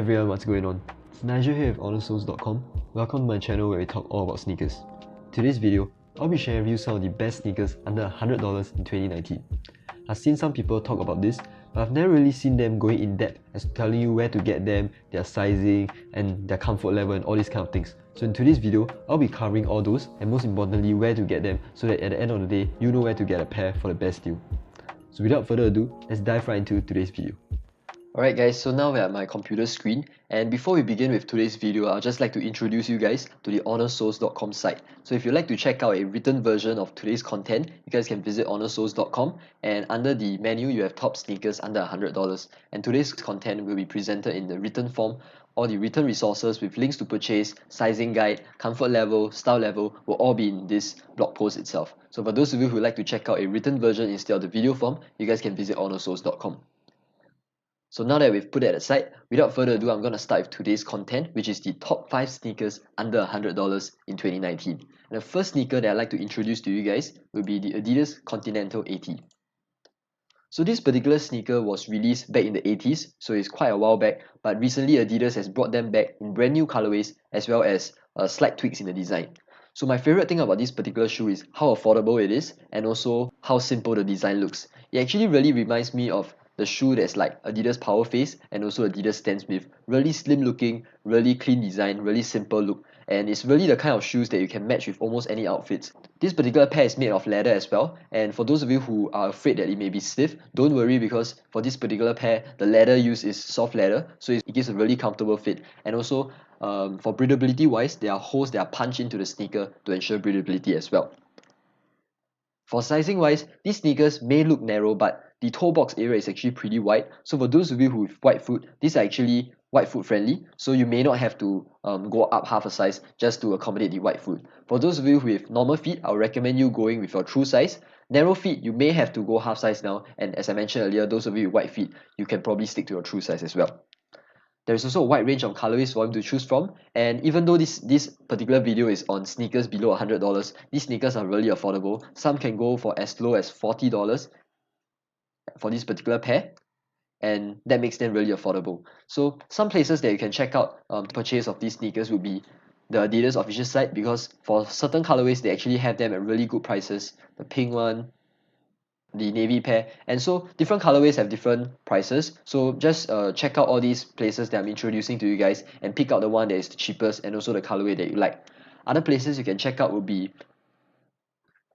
everyone, what's going on? It's Nigel here with HonorSoles.com. Welcome to my channel where we talk all about sneakers. Today's video, I'll be sharing with you some of the best sneakers under $100 in 2019. I've seen some people talk about this, but I've never really seen them going in depth as to telling you where to get them, their sizing, and their comfort level and all these kind of things. So in today's video, I'll be covering all those and most importantly where to get them so that at the end of the day, you know where to get a pair for the best deal. So without further ado, let's dive right into today's video. Alright guys, so now we're at my computer screen, and before we begin with today's video, I'd just like to introduce you guys to the HonorSoles.com site. So if you'd like to check out a written version of today's content, you guys can visit HonorSoles.com, and under the menu you have top sneakers under $100, and today's content will be presented in the written form. All the written resources with links to purchase, sizing guide, comfort level, style level will all be in this blog post itself. So for those of you who would like to check out a written version instead of the video form, you guys can visit HonorSoles.com. So now that we've put it aside, without further ado, I'm going to start with today's content, which is the top 5 sneakers under $100 in 2019. And the first sneaker that I'd like to introduce to you guys will be the Adidas Continental 80. So this particular sneaker was released back in the 80s, so it's quite a while back, but recently Adidas has brought them back in brand new colorways as well as slight tweaks in the design. So my favorite thing about this particular shoe is how affordable it is and also how simple the design looks. It actually really reminds me of the shoe that's like Adidas Power Face and also Adidas Stan Smith. Really slim looking, really clean design, really simple look, and it's really the kind of shoes that you can match with almost any outfits. This particular pair is made of leather as well, and for those of you who are afraid that it may be stiff, don't worry, because for this particular pair the leather used is soft leather, so it gives a really comfortable fit. And also for breathability wise, there are holes that are punched into the sneaker to ensure breathability as well. For sizing wise, these sneakers may look narrow, but the toe box area is actually pretty wide. So for those of you who have wide foot, these are actually wide foot friendly. So you may not have to go up half a size just to accommodate the wide foot. For those of you with normal feet, I would recommend you going with your true size. Narrow feet, you may have to go half size now. And as I mentioned earlier, those of you with wide feet, you can probably stick to your true size as well. There is also a wide range of colorways for you to choose from, and even though this particular video is on sneakers below $100, these sneakers are really affordable. Some can go for as low as $40 for this particular pair, and that makes them really affordable. So some places that you can check out to purchase of these sneakers would be the Adidas official site, because for certain colorways they actually have them at really good prices. The pink one, the navy pair, and so different colorways have different prices. So just check out all these places that I'm introducing to you guys and pick out the one that is the cheapest and also the colorway that you like. Other places you can check out would be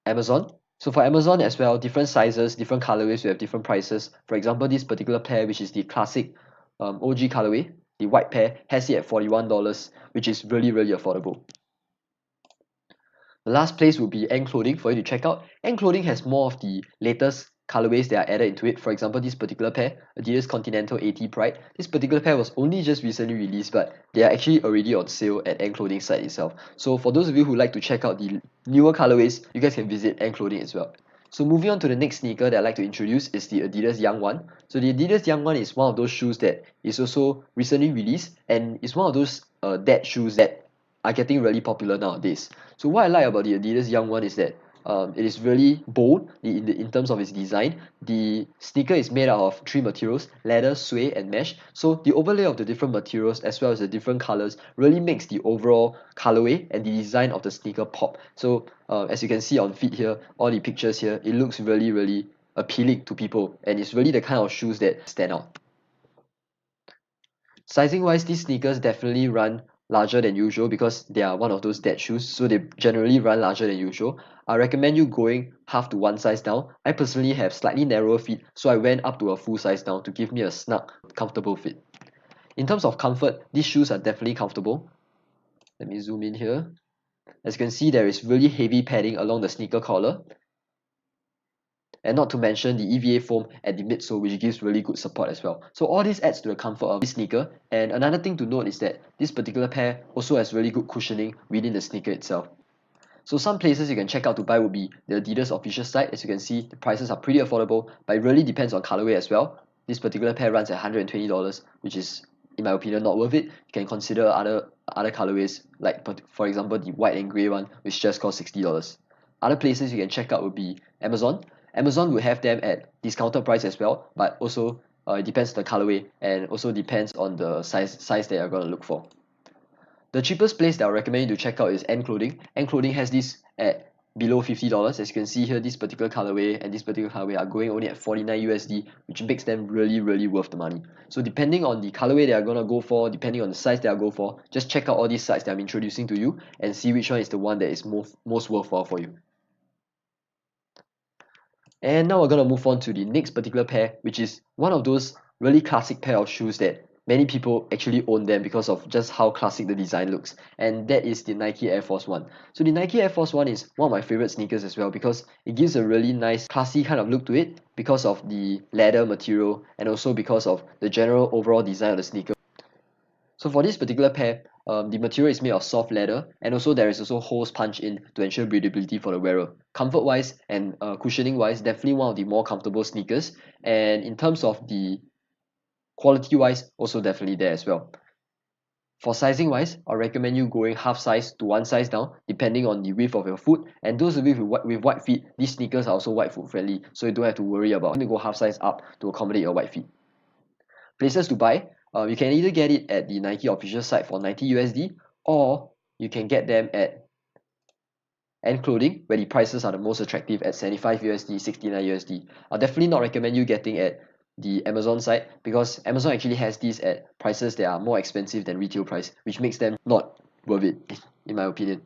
Amazon. So for Amazon as well, different sizes, different colorways will have different prices. For example, this particular pair, which is the classic OG colorway, the white pair, has it at $41, which is really affordable. The last place would be N Clothing for you to check out. N Clothing has more of the latest colorways that are added into it. For example, this particular pair, Adidas Continental 80 Pride. This particular pair was only just recently released, but they are actually already on sale at N Clothing site itself. So for those of you who like to check out the newer colorways, you guys can visit N Clothing as well. So moving on to the next sneaker that I'd like to introduce is the Adidas Young one. So the Adidas Young one is one of those shoes that is also recently released, and it's one of those dad shoes that are getting really popular nowadays. So what I like about the Adidas Young one is that it is really bold in terms of its design. The sneaker is made out of 3 materials: leather, suede, and mesh. So the overlay of the different materials as well as the different colors really makes the overall colorway and the design of the sneaker pop. So as you can see on feet here, all the pictures here, it looks really appealing to people, and it's really the kind of shoes that stand out. Sizing wise, these sneakers definitely run larger than usual because they are one of those dad shoes, so they generally run larger than usual. I recommend you going half to one size down. I personally have slightly narrower feet, so I went up to a full size down to give me a snug, comfortable fit. In terms of comfort, these shoes are definitely comfortable. Let me zoom in here. As you can see, there is really heavy padding along the sneaker collar, and not to mention the EVA foam at the midsole, which gives really good support as well. So all this adds to the comfort of this sneaker. And another thing to note is that this particular pair also has really good cushioning within the sneaker itself. So some places you can check out to buy would be the Adidas official site. As you can see, the prices are pretty affordable, but it really depends on colorway as well. This particular pair runs at $120, which is, in my opinion, not worth it. You can consider other colorways, like for example the white and grey one, which just costs $60. Other places you can check out would be Amazon. Amazon will have them at discounted price as well, but also It depends on the colorway and also depends on the size that you're going to look for. The cheapest place that I recommend you to check out is N Clothing. N Clothing has this at below $50. As you can see here, this particular colorway and this particular colorway are going only at 49 USD, which makes them really worth the money. So depending on the colorway that you're gonna go for, depending on the size that I go for, just check out all these sites that I'm introducing to you and see which one is the one that is most worthwhile for you. And now we're gonna move on to the next particular pair, which is one of those really classic pair of shoes that many people actually own them because of just how classic the design looks, and that is the Nike Air Force One. So the Nike Air Force One is one of my favorite sneakers as well because it gives a really nice classy kind of look to it because of the leather material and also because of the general overall design of the sneaker. So for this particular pair, the material is made of soft leather, and also there is also holes punched in to ensure breathability for the wearer. Comfort wise and cushioning wise, definitely one of the more comfortable sneakers, and in terms of the quality wise, also definitely there as well. For sizing wise, I recommend you going half size to one size down depending on the width of your foot, and those of you with wide feet, these sneakers are also wide foot friendly, so you don't have to worry about having to go half size up to accommodate your wide feet. Places to buy, you can either get it at the Nike official site for 90 USD, or you can get them at N Clothing where the prices are the most attractive at 75 USD, 69 USD. I'll definitely not recommend you getting at the Amazon site because Amazon actually has these at prices that are more expensive than retail price, which makes them not worth it in my opinion.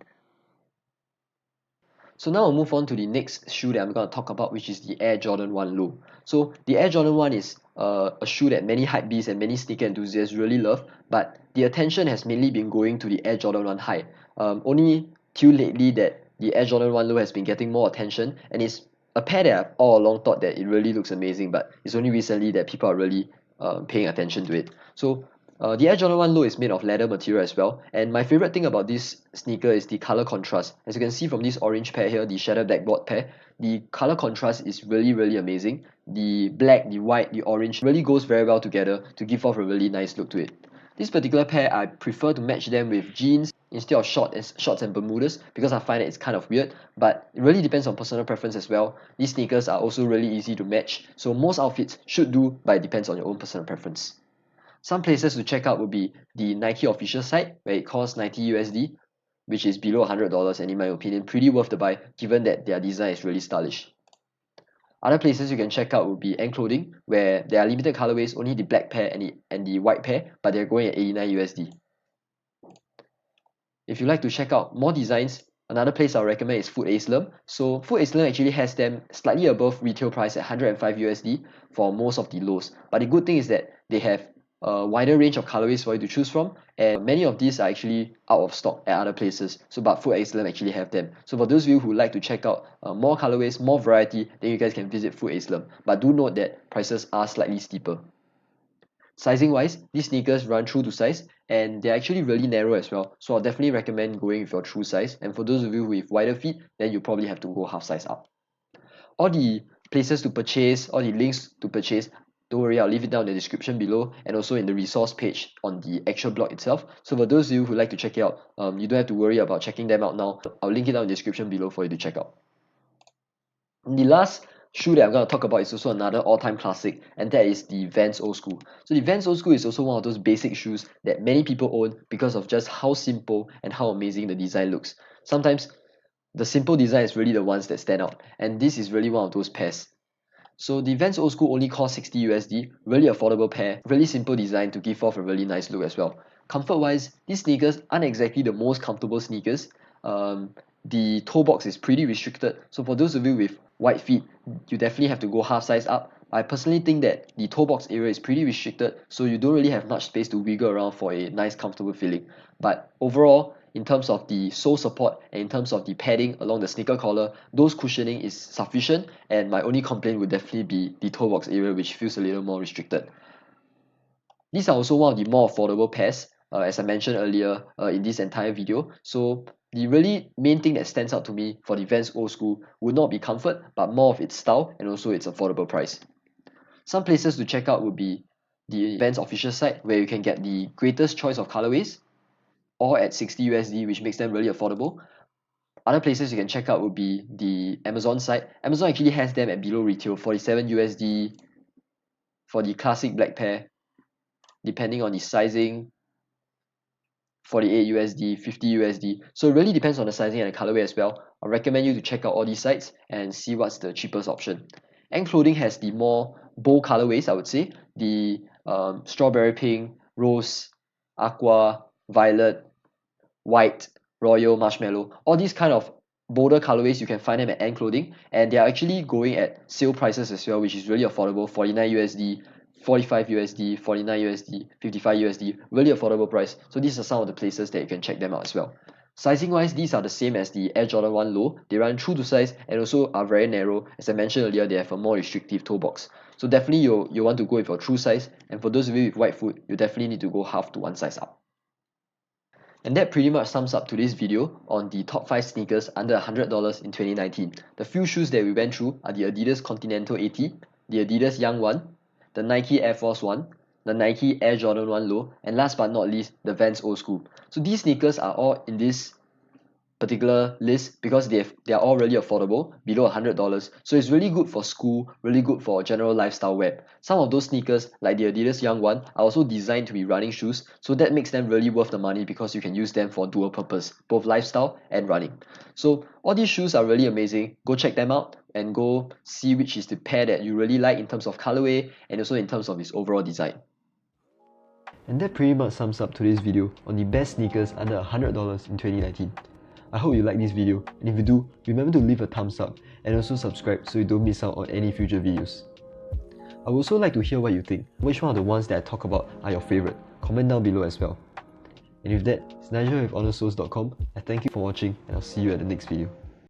So now I'll move on to the next shoe that I'm going to talk about, which is the Air Jordan 1 Low. So the Air Jordan 1 is a shoe that many hypebeasts and many sneaker enthusiasts really love, but the attention has mainly been going to the Air Jordan 1 High. Only till lately that the Air Jordan 1 Low has been getting more attention, and it's a pair that I've all along thought that it really looks amazing, but it's only recently that people are really paying attention to it. So the Air Jordan 1 Low is made of leather material as well, and my favorite thing about this sneaker is the color contrast. As you can see from this orange pair here, the Shadow Blackboard pair, the color contrast is really amazing. The black, the white, the orange really goes very well together to give off a really nice look to it. This particular pair, I prefer to match them with jeans instead of shorts and Bermudas because I find that it's kind of weird, but it really depends on personal preference as well. These sneakers are also really easy to match, so most outfits should do, but it depends on your own personal preference. Some places to check out would be the Nike official site where it costs 90 USD, which is below $100, and in my opinion pretty worth the buy given that their design is really stylish. Other places you can check out would be N Clothing, where there are limited colorways, only the black pair and the white pair, but they're going at 89 USD. If you like to check out more designs, another place I'll recommend is Foot Islam. So Foot Islam actually has them slightly above retail price at 105 USD for most of the lows. But the good thing is that they have a wider range of colorways for you to choose from, and many of these are actually out of stock at other places. So but Foot Islam actually have them. So for those of you who like to check out more colorways, more variety, then you guys can visit Foot Islam. But do note that prices are slightly steeper. Sizing wise, these sneakers run true to size and they're actually really narrow as well, so I'll definitely recommend going with your true size, and for those of you with wider feet, then you probably have to go half size up. All the places to purchase, all the links to purchase, don't worry, I'll leave it down in the description below and also in the resource page on the actual blog itself. So for those of you who like to check it out, you don't have to worry about checking them out now. I'll link it down in the description below for you to check out. And the last shoe that I'm going to talk about is also another all-time classic, and that is the Vans Old School. So the Vans Old School is also one of those basic shoes that many people own because of just how simple and how amazing the design looks. Sometimes the simple design is really the ones that stand out, and this is really one of those pairs. So the Vans Old School only costs 60 USD, really affordable pair, really simple design to give off a really nice look as well. Comfort wise, these sneakers aren't exactly the most comfortable sneakers. The toe box is pretty restricted, so for those of you with wide feet, you definitely have to go half size up. I personally think that the toe box area is pretty restricted, so you don't really have much space to wiggle around for a nice comfortable feeling. But overall, in terms of the sole support and in terms of the padding along the sneaker collar, those cushioning is sufficient, and my only complaint would definitely be the toe box area, which feels a little more restricted. These are also one of the more affordable pairs, as I mentioned earlier in this entire video. So the really main thing that stands out to me for the Vans Old School would not be comfort, but more of its style and also its affordable price. Some places to check out would be the Vans official site, where you can get the greatest choice of colorways, all at 60 USD, which makes them really affordable. Other places you can check out would be the Amazon site. Amazon actually has them at below retail, 47 USD, for the classic black pair, depending on the sizing, 48 USD, 50 USD. So it really depends on the sizing and the colorway as well. I recommend you to check out all these sites and see what's the cheapest option. And clothing has the more bold colorways, I would say. The strawberry pink, rose, aqua, violet, white, royal, marshmallow. All these kind of bolder colorways, you can find them at Ant Clothing, and they are actually going at sale prices as well, which is really affordable. 49 USD, 45 USD, 49 USD, 55 USD, really affordable price. So these are some of the places that you can check them out as well. Sizing wise, these are the same as the Air Jordan 1 Low. They run true to size and also are very narrow. As I mentioned earlier, they have a more restrictive toe box. So definitely you want to go with your true size, and for those of you with wide foot, you definitely need to go half to one size up. And that pretty much sums up today's video on the top 5 sneakers under $100 in 2019. The few shoes that we went through are the Adidas Continental 80, the Adidas Young 1, the Nike Air Force 1, the Nike Air Jordan 1 Low, and last but not least, the Vans Old School. So these sneakers are all in this particular list because they are all really affordable, below $100. So it's really good for school, really good for general lifestyle wear. Some of those sneakers, like the Adidas Young 1, are also designed to be running shoes, so that makes them really worth the money because you can use them for dual purpose, both lifestyle and running. So all these shoes are really amazing. Go check them out and go see which is the pair that you really like in terms of colorway and also in terms of its overall design. And that pretty much sums up today's video on the best sneakers under $100 in 2019. I hope you like this video, and if you do, remember to leave a thumbs up and also subscribe so you don't miss out on any future videos. I would also like to hear what you think. Which one of the ones that I talk about are your favorite? Comment down below as well. And with that, it's Nigel with honorsource.com. I thank you for watching, and I'll see you at the next video.